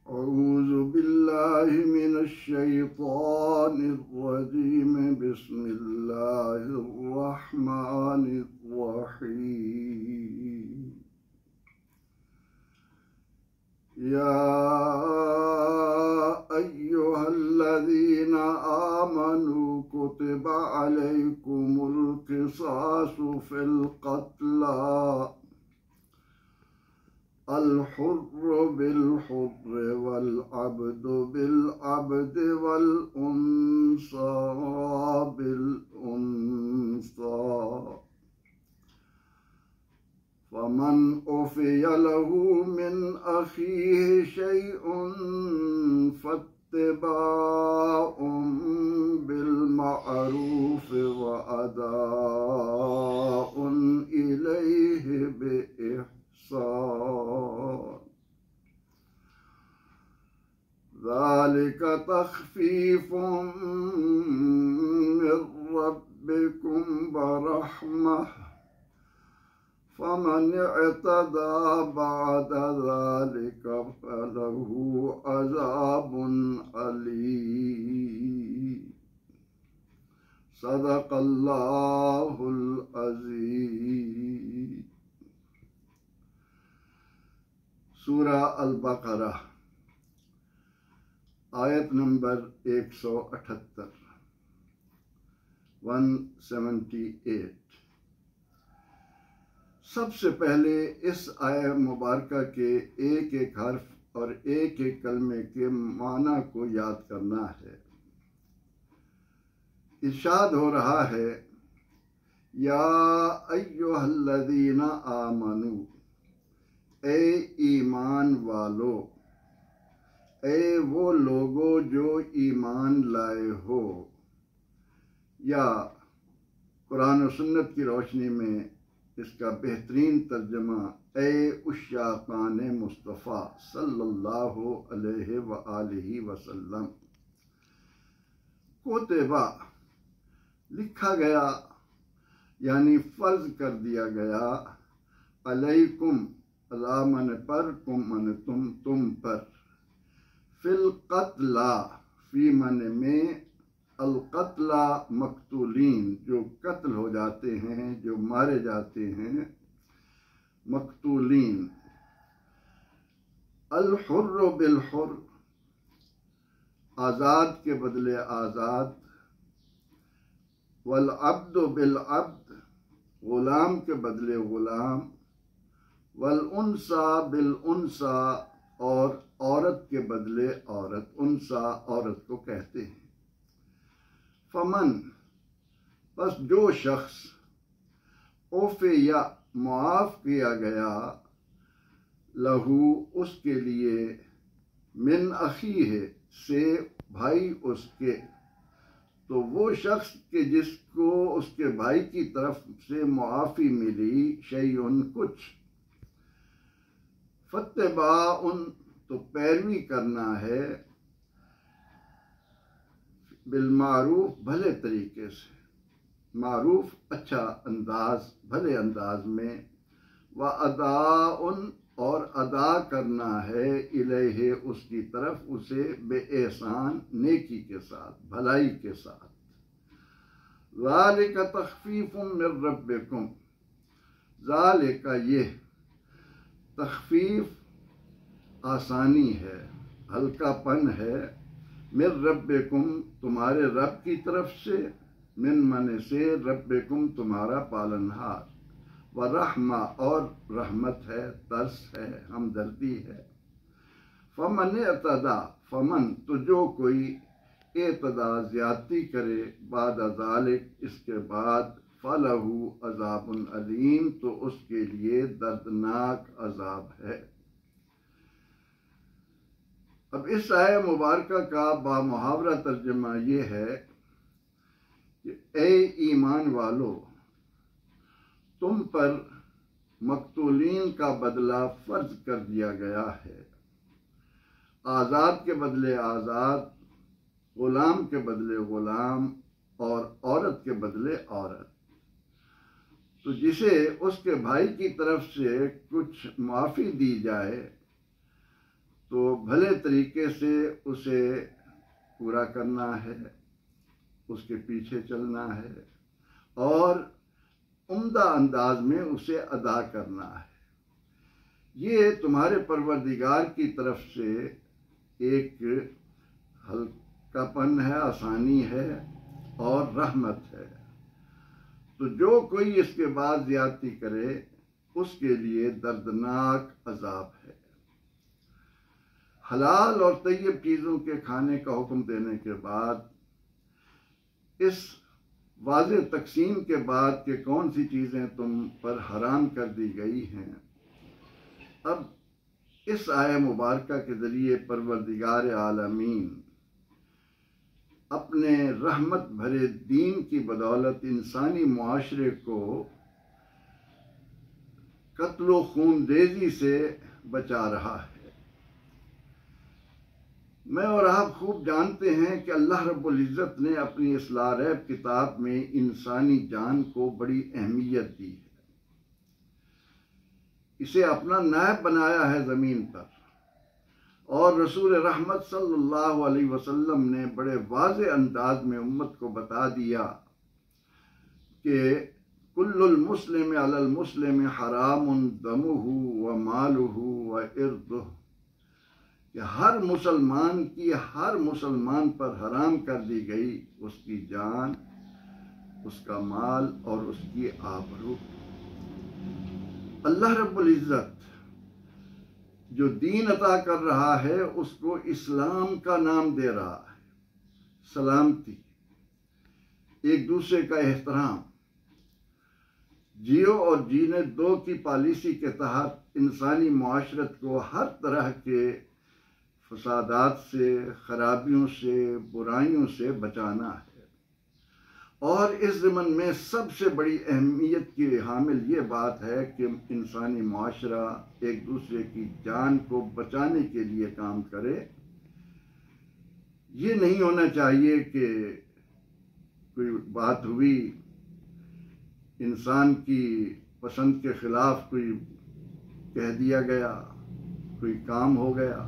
أعوذ بالله من الشيطان الرجيم بسم الله الرحمن الرحيم يا أيها الذين آمنوا كتب عليكم القصاص في القتلى الحر بالحر والعبد بالعبد والأنثى بالأنثى فمن عفي له من أخيه شيء فاتباع بالمعروف وأداء إليه بإحسان ذلك تخفيف من ربكم ورحمة فمن اعتدى بعد ذلك فله عذاب أليم صدق الله العظيم. سورہ البقرہ آیت نمبر 178. سب سے پہلے اس آیت مبارکہ کے ایک ایک حرف اور ایک ایک کلمے کے معنی کو یاد کرنا ہے. ارشاد ہو رہا ہے یا ایھا الذین آمنو، اے ایمان والو، اے وہ لوگو جو ایمان لائے ہو، یا قرآن و سنت کی روشنی میں اس کا بہترین ترجمہ اے عشاقان مصطفیٰ صلی اللہ علیہ وآلہ وسلم. کتبہ لکھا گیا یعنی فرض کر دیا گیا، علیکم من پر، کم من تم پر، فی القتلى فی من میں، القتلى مقتولین جو قتل ہو جاتے ہیں، جو مارے جاتے ہیں، مقتولین. الحر بالحر آزاد کے بدلے آزاد، والعبد بالعبد غلام کے بدلے غلام، والانثى بالانثى اور عورت کے بدلے عورت. انثى عورت کو کہتے ہیں. فمن بس جو شخص عفیا معاف کیا گیا، لہو اس کے لیے، من اخیہ سے بھائی اس کے، تو وہ شخص کہ جس کو اس کے بھائی کی طرف سے معافی ملی، شیئن کچھ، فاتباع تو پیروی کرنا ہے، بالمعروف بھلے طریقے سے، معروف اچھا انداز، بھلے انداز میں، وَأَدَاءٌ اور ادا کرنا ہے، الیہ اس کی طرف، اسے بے احسان نیکی کے ساتھ، بھلائی کے ساتھ. ذَلِكَ تَخْفِيفٌ مِّن رَبِّكُمْ، ذَلِكَ یہ تخفیف آسانی ہے، ہلکا پن ہے، من ربکم تمہارے رب کی طرف سے، من من سے، ربکم تمہارا پالنہار، ورحمہ اور رحمت ہے، ترس ہے، ہمدردی ہے. فمن اعتدی فمن تو جو کوئی اعتدا زیادتی کرے، بعد ذالک اس کے بعد، فلہ عذاب علیم تو اس کے لیے دردناک عذاب ہے. اب اس آیہ مبارکہ کا بامحاورہ ترجمہ یہ ہے کہ اے ایمان والو، تم پر مقتولین کا بدلہ فرض کر دیا گیا ہے، آزاد کے بدلے آزاد، غلام کے بدلے غلام، اور عورت کے بدلے عورت. تو جسے اس کے بھائی کی طرف سے کچھ معافی دی جائے تو بھلے طریقے سے اسے پورا کرنا ہے، اس کے پیچھے چلنا ہے اور عمدہ انداز میں اسے ادا کرنا ہے۔ یہ تمہارے پروردگار کی طرف سے ایک ہلکا پن ہے، آسانی ہے اور رحمت ہے۔ تو جو کوئی اس کے بعد زیادتی کرے اس کے لیے دردناک عذاب ہے۔ حلال اور طیب چیزوں کے کھانے کا حکم دینے کے بعد، اس واضح تقسیم کے بعد کہ کون سی چیزیں تم پر حرام کر دی گئی ہیں، اب اس آیہ مبارکہ کے ذریعے پروردگار عالمین اپنے رحمت بھرے دین کی بدولت انسانی معاشرے کو قتل و خونریزی سے بچا رہا ہے۔ میں اور آپ خوب جانتے ہیں کہ اللہ رب العزت نے اپنی اس لاریب کتاب میں انسانی جان کو بڑی اہمیت دی ہے، اسے اپنا نائب بنایا ہے زمین پر، اور رسول رحمت صلی اللہ علیہ وسلم نے بڑے واضح انداز میں امت کو بتا دیا کہ کل المسلم علی المسلم حرام دمہ و مالہ و عرضہ، کہ ہر مسلمان کی ہر مسلمان پر حرام کر دی گئی اس کی جان، اس کا مال اور اس کی آبرو۔ اللہ رب العزت جو دین عطا کر رہا ہے اس کو اسلام کا نام دے رہا ہے، سلامتی، ایک دوسرے کا احترام، جیو اور جینے دو کی پالیسی کے تحت انسانی معاشرت کو ہر طرح کے فسادات سے، خرابیوں سے، برائیوں سے بچانا ہے۔ اور اس ضمن میں سب سے بڑی اہمیت کی حامل یہ بات ہے کہ انسانی معاشرہ ایک دوسرے کی جان کو بچانے کے لیے کام کرے۔ یہ نہیں ہونا چاہیے کہ کوئی بات ہوئی، انسان کی پسند کے خلاف کوئی کہہ دیا گیا، کوئی کام ہو گیا،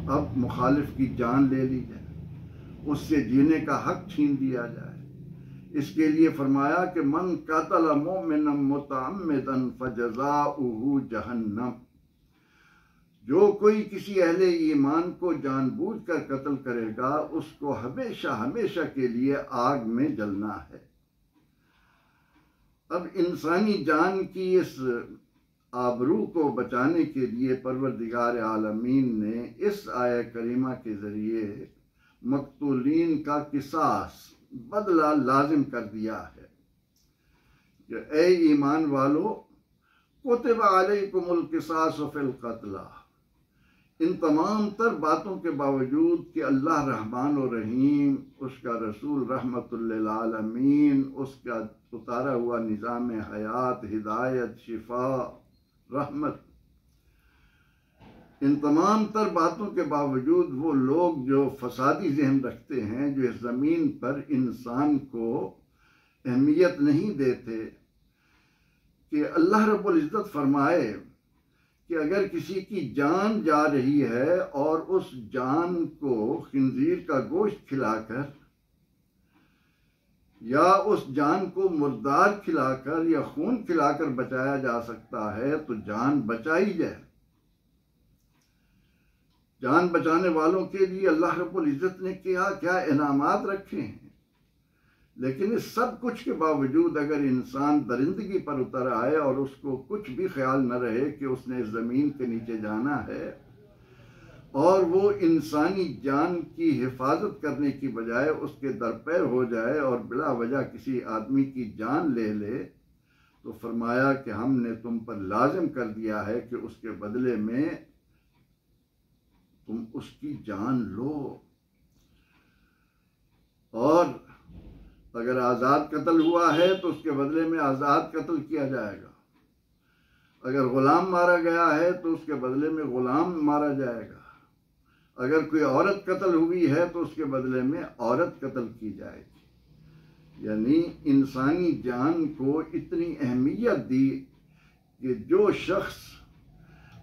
اب مخالف کی جان لے لی جائے، اس سے جینے کا حق چھین دیا جائے۔ اس کے لیے فرمایا کہ من قتل مؤمنا متعمدا فجزاؤہ جہنم، جو کوئی کسی اہل ایمان کو جان بوجھ کر قتل کرے گا اس کو ہمیشہ ہمیشہ کے لیے آگ میں جلنا ہے۔ اب انسانی جان کی اس آبرو کو بچانے کے لیے پروردگار عالمین نے اس آیہ کریمہ کے ذریعے مقتولین کا قصاص، بدلہ لازم کر دیا ہے کہ اے ایمان والو، کتب علیکم القصاص فی القتلى۔ ان تمام تر باتوں کے باوجود کہ اللہ رحمان و رحیم، اس کا رسول رحمت للعالمین، اس کا اتارا ہوا نظام حیات، ہدایت، شفا، رحمت، ان تمام تر باتوں کے باوجود وہ لوگ جو فسادی ذہن رکھتے ہیں، جو اس زمین پر انسان کو اہمیت نہیں دیتے، کہ اللہ رب العزت فرمائے کہ اگر کسی کی جان جا رہی ہے اور اس جان کو خنزیر کا گوشت کھلا کر یا اس جان کو مردار کھلا کر یا خون کھلا کر بچایا جا سکتا ہے تو جان بچائی جائے۔ جان بچانے والوں کے لیے اللہ رب العزت نے کیا انعامات رکھے ہیں، لیکن اس سب کچھ کے باوجود اگر انسان درندگی پر اتر آئے اور اس کو کچھ بھی خیال نہ رہے کہ اس نے اس زمین کے نیچے جانا ہے، اور وہ انسانی جان کی حفاظت کرنے کی بجائے اس کے درپیر ہو جائے اور بلا وجہ کسی آدمی کی جان لے لے، تو فرمایا کہ ہم نے تم پر لازم کر دیا ہے کہ اس کے بدلے میں تم اس کی جان لو۔ اور اگر آزاد قتل ہوا ہے تو اس کے بدلے میں آزاد قتل کیا جائے گا، اگر غلام مارا گیا ہے تو اس کے بدلے میں غلام مارا جائے گا، اگر کوئی عورت قتل ہوئی ہے تو اس کے بدلے میں عورت قتل کی جائے گی۔ یعنی انسانی جان کو اتنی اہمیت دی کہ جو شخص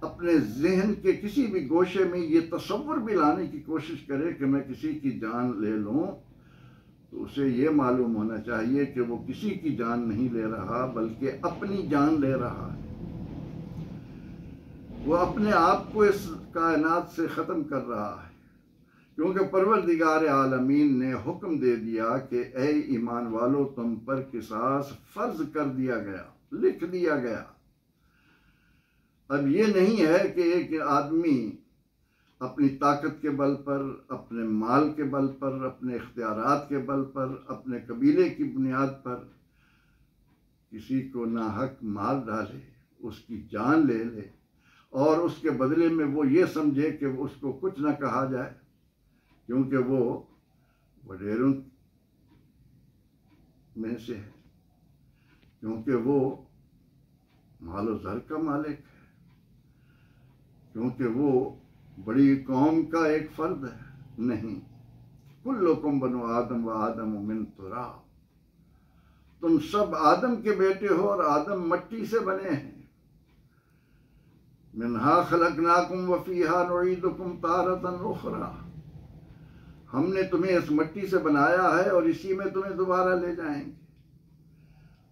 اپنے ذہن کے کسی بھی گوشے میں یہ تصور بھی لانے کی کوشش کرے کہ میں کسی کی جان لے لوں، تو اسے یہ معلوم ہونا چاہیے کہ وہ کسی کی جان نہیں لے رہا بلکہ اپنی جان لے رہا ہے۔ وہ اپنے آپ کو اس کائنات سے ختم کر رہا ہے، کیونکہ پروردگار عالمین نے حکم دے دیا کہ اے ایمان والو، تم پر قصاص فرض کر دیا گیا، لکھ دیا گیا۔ اب یہ نہیں ہے کہ ایک آدمی اپنی طاقت کے بل پر، اپنے مال کے بل پر، اپنے اختیارات کے بل پر، اپنے قبیلے کی بنیاد پر کسی کو ناحق مار ڈالے، اس کی جان لے لے، اور اس کے بدلے میں وہ یہ سمجھے کہ اس کو کچھ نہ کہا جائے کیونکہ وہ وڈیروں میں سے ہے، کیونکہ وہ مال و زر کا مالک ہے، کیونکہ وہ بڑی قوم کا ایک فرد ہے۔ نہیں، کلکم بنو آدم و آدم من تراب، تم سب آدم کے بیٹے ہو اور آدم مٹی سے بنے ہیں۔ منہا خلقناکم وفیہا نعیدکم تارۃ اخری، ہم نے تمہیں اس مٹی سے بنایا ہے اور اسی میں تمہیں دوبارہ لے جائیں گے۔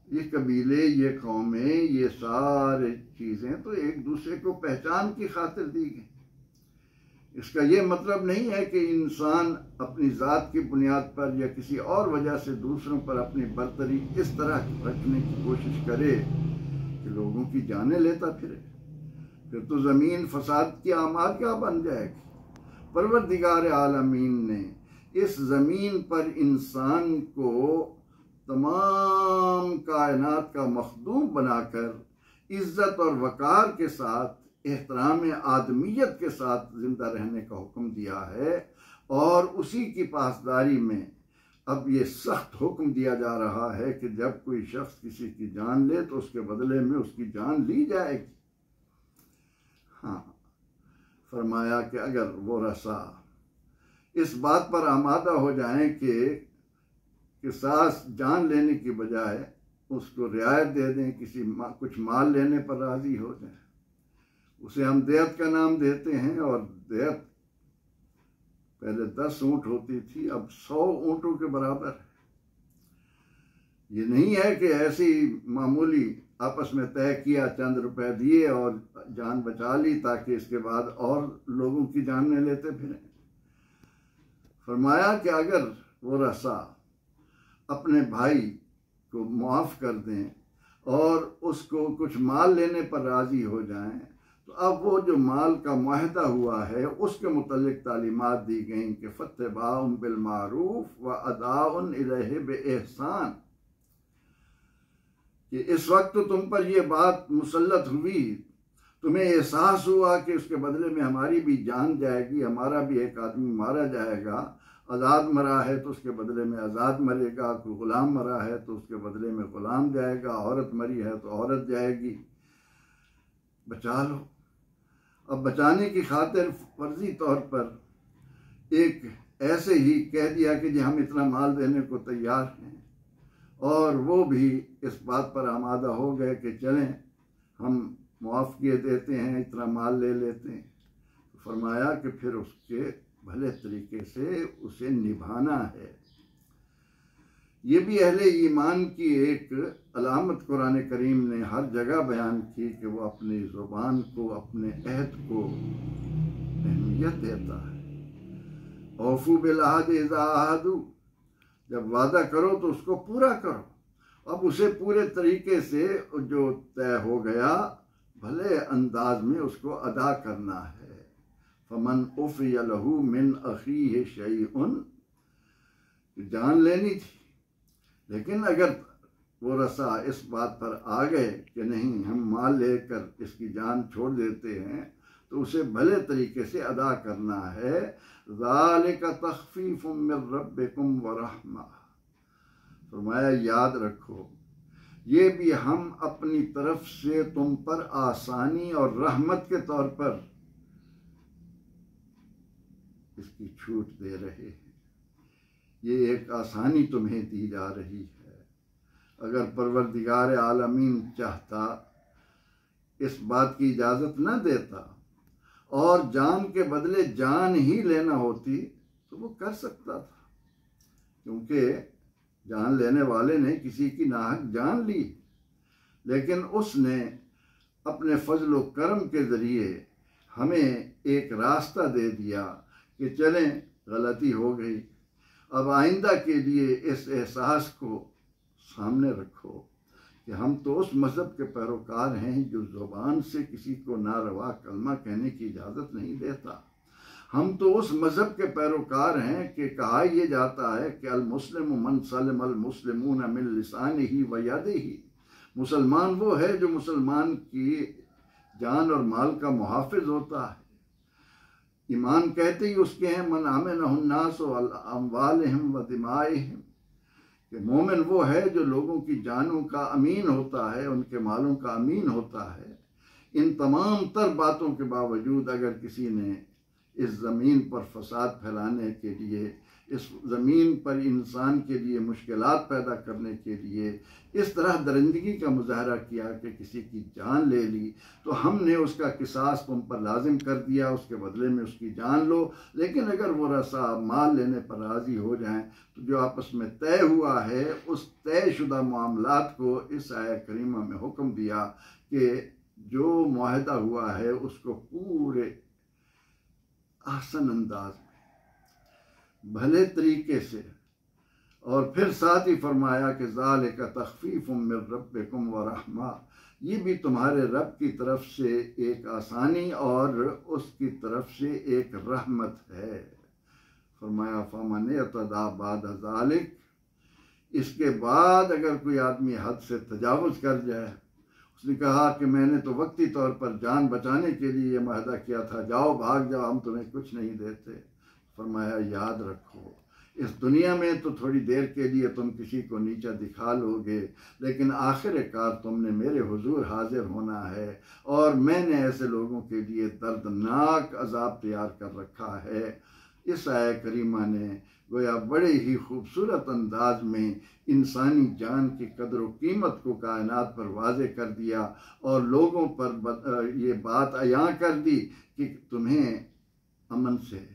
یہ قبیلے، یہ قومیں، یہ سارے چیزیں تو ایک دوسرے کو پہچان کی خاطر دی گئی۔ اس کا یہ مطلب نہیں ہے کہ انسان اپنی ذات کی بنیاد پر یا کسی اور وجہ سے دوسروں پر اپنی برتری اس طرح رکھنے کی کوشش کرے کہ لوگوں کی جانیں لیتا پھرے، پھر تو زمین فساد کی آمادگاہ بن جائے گی۔ پروردگار عالمین نے اس زمین پر انسان کو تمام کائنات کا مخدوم بنا کر عزت اور وقار کے ساتھ، احترام آدمیت کے ساتھ زندہ رہنے کا حکم دیا ہے، اور اسی کی پاسداری میں اب یہ سخت حکم دیا جا رہا ہے کہ جب کوئی شخص کسی کی جان لے تو اس کے بدلے میں اس کی جان لی جائے گی۔ ہاں، فرمایا کہ اگر وہ رسا اس بات پر آمادہ ہو جائیں کہ قصاص جان لینے کی بجائے اس کو رعایت دے دیں، کچھ مال لینے پر راضی ہو جائیں، اسے ہم دیت کا نام دیتے ہیں، اور دیت پہلے 10 اونٹ ہوتی تھی، اب 100 اونٹوں کے برابر ہے۔ یہ نہیں ہے کہ ایسی معمولی آپس میں طے کیا، چند روپے دیے اور جان بچا لی تاکہ اس کے بعد اور لوگوں کی جانیں لیتے پھریں۔ فرمایا کہ اگر وہ رسا اپنے بھائی کو معاف کر دیں اور اس کو کچھ مال لینے پر راضی ہو جائیں، تو اب وہ جو مال کا معاہدہ ہوا ہے اس کے متعلق تعلیمات دی گئیں کہ فاتباع بالمعروف و اداء الیہ باحسان، کہ اس وقت تو تم پر یہ بات مسلط ہوئی، تمہیں احساس ہوا کہ اس کے بدلے میں ہماری بھی جان جائے گی، ہمارا بھی ایک آدمی مارا جائے گا، آزاد مرا ہے تو اس کے بدلے میں آزاد مرے گا، کوئی غلام مرا ہے تو اس کے بدلے میں غلام جائے گا، عورت مری ہے تو عورت جائے گی، بچا لو۔ اب بچانے کی خاطر فرضی طور پر ایک ایسے ہی کہہ دیا کہ جی ہم اتنا مال دینے کو تیار ہیں، اور وہ بھی اس بات پر آمادہ ہو گئے کہ چلیں ہم معاف کیے دیتے ہیں، اتنا مال لے لیتے ہیں۔ فرمایا کہ پھر اس کے بھلے طریقے سے اسے نبھانا ہے۔ یہ بھی اہل ایمان کی ایک علامت قرآن کریم نے ہر جگہ بیان کی کہ وہ اپنی زبان کو، اپنے عہد کو اہمیت دیتا ہے۔ اوفوا بالعہد اذا عاہدوا، جب وعدہ کرو تو اس کو پورا کرو۔ اب اسے پورے طریقے سے جو طے ہو گیا بھلے انداز میں اس کو ادا کرنا ہے۔ فمن عفی لہ من اخیہ شیء، جان لینی تھی، لیکن اگر وہ رسا اس بات پر آ گئے کہ نہیں ہم مال لے کر اس کی جان چھوڑ دیتے ہیں، تو اسے بھلے طریقے سے ادا کرنا ہے۔ ذالک تخفیف من ربکم ورحمہ، فرمایا یاد رکھو یہ بھی ہم اپنی طرف سے تم پر آسانی اور رحمت کے طور پر اس کی چھوٹ دے رہے ہیں، یہ ایک آسانی تمہیں دی جا رہی ہے۔ اگر پروردگار عالمین چاہتا اس بات کی اجازت نہ دیتا اور جان کے بدلے جان ہی لینا ہوتی تو وہ کر سکتا تھا، کیونکہ جان لینے والے نے کسی کی ناحق جان لی، لیکن اس نے اپنے فضل و کرم کے ذریعے ہمیں ایک راستہ دے دیا کہ چلیں غلطی ہو گئی، اب آئندہ کے لیے اس احساس کو سامنے رکھو کہ ہم تو اس مذہب کے پیروکار ہیں جو زبان سے کسی کو ناروا کلمہ کہنے کی اجازت نہیں دیتا۔ ہم تو اس مذہب کے پیروکار ہیں کہ کہا یہ جاتا ہے کہ المسلم من سلم المسلمون من لسانہ و یدہ، مسلمان وہ ہے جو مسلمان کی جان اور مال کا محافظ ہوتا ہے۔ ایمان کہتے ہی اس کے ہیں من آمنہ الناس اموالہم و دمائہم، کہ مومن وہ ہے جو لوگوں کی جانوں کا امین ہوتا ہے، ان کے مالوں کا امین ہوتا ہے۔ ان تمام تر باتوں کے باوجود اگر کسی نے اس زمین پر فساد پھیلانے کے لیے، اس زمین پر انسان کے لیے مشکلات پیدا کرنے کے لیے اس طرح درندگی کا مظاہرہ کیا کہ کسی کی جان لے لی، تو ہم نے اس کا قصاص تم پر لازم کر دیا، اس کے بدلے میں اس کی جان لو۔ لیکن اگر وہ رسا مال لینے پر راضی ہو جائیں تو جو آپس میں طے ہوا ہے اس طے شدہ معاملات کو اس آیہ کریمہ میں حکم دیا کہ جو معاہدہ ہوا ہے اس کو پورے احسن انداز میں بھلے طریقے سے، اور پھر ساتھ ہی فرمایا کہ ذالک تخفیف من ربکم ورحمہ، یہ بھی تمہارے رب کی طرف سے ایک آسانی اور اس کی طرف سے ایک رحمت ہے۔ فرمایا فمن اعتدی بعد ذالک، اس کے بعد اگر کوئی آدمی حد سے تجاوز کر جائے، اس نے کہا کہ میں نے تو وقتی طور پر جان بچانے کے لیے یہ معاہدہ کیا تھا، جاؤ بھاگ جاؤ، ہم تمہیں کچھ نہیں دیتے۔ فرمایا یاد رکھو اس دنیا میں تو تھوڑی دیر کے لیے تم کسی کو نیچا دکھا لو گے، لیکن آخر کار تم نے میرے حضور حاضر ہونا ہے، اور میں نے ایسے لوگوں کے لیے دردناک عذاب تیار کر رکھا ہے۔ اس آیہ کریمہ نے گویا بڑے ہی خوبصورت انداز میں انسانی جان کی قدر و قیمت کو کائنات پر واضح کر دیا، اور لوگوں پر یہ بات عیاں کر دی کہ تمہیں امن سے،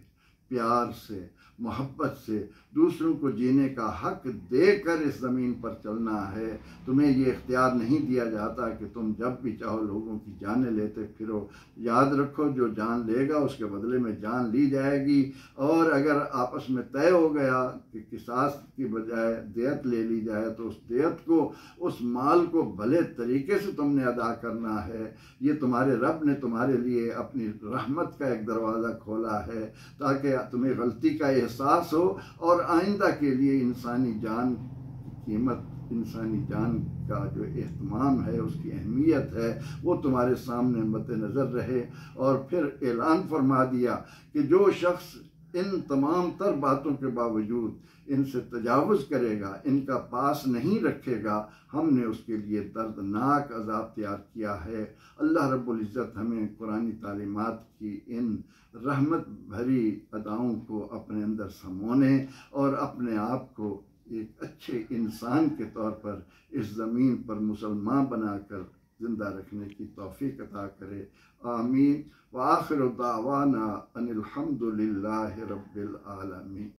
پیار سے، محبت سے دوسروں کو جینے کا حق دے کر اس زمین پر چلنا ہے۔ تمہیں یہ اختیار نہیں دیا جاتا کہ تم جب بھی چاہو لوگوں کی جانیں لیتے پھرو۔ یاد رکھو جو جان لے گا اس کے بدلے میں جان لی جائے گی، اور اگر آپس میں طے ہو گیا کہ قصاص کی بجائے دیت لے لی جائے تو اس دیت کو، اس مال کو بھلے طریقے سے تم نے ادا کرنا ہے۔ یہ تمہارے رب نے تمہارے لیے اپنی رحمت کا ایک دروازہ کھولا ہے تاکہ تمہیں غلطی کا احساس ہو، اور آئندہ کے لیے انسانی جان کی قیمت، انسانی جان کا جو اہتمام ہے، اس کی اہمیت ہے، وہ تمہارے سامنے مد نظر رہے۔ اور پھر اعلان فرما دیا کہ جو شخص ان تمام تر باتوں کے باوجود ان سے تجاوز کرے گا، ان کا پاس نہیں رکھے گا، ہم نے اس کے لیے دردناک عذاب تیار کیا ہے۔ اللہ رب العزت ہمیں قرآنی تعلیمات کی ان رحمت بھری اداؤں کو اپنے اندر سمونے اور اپنے آپ کو ایک اچھے انسان کے طور پر اس زمین پر مسلمان بنا کر زندہ رکھنے کی توفیق عطا کرے۔ آمین۔ وآخر دعوانا ان الحمد للہ رب العالمین۔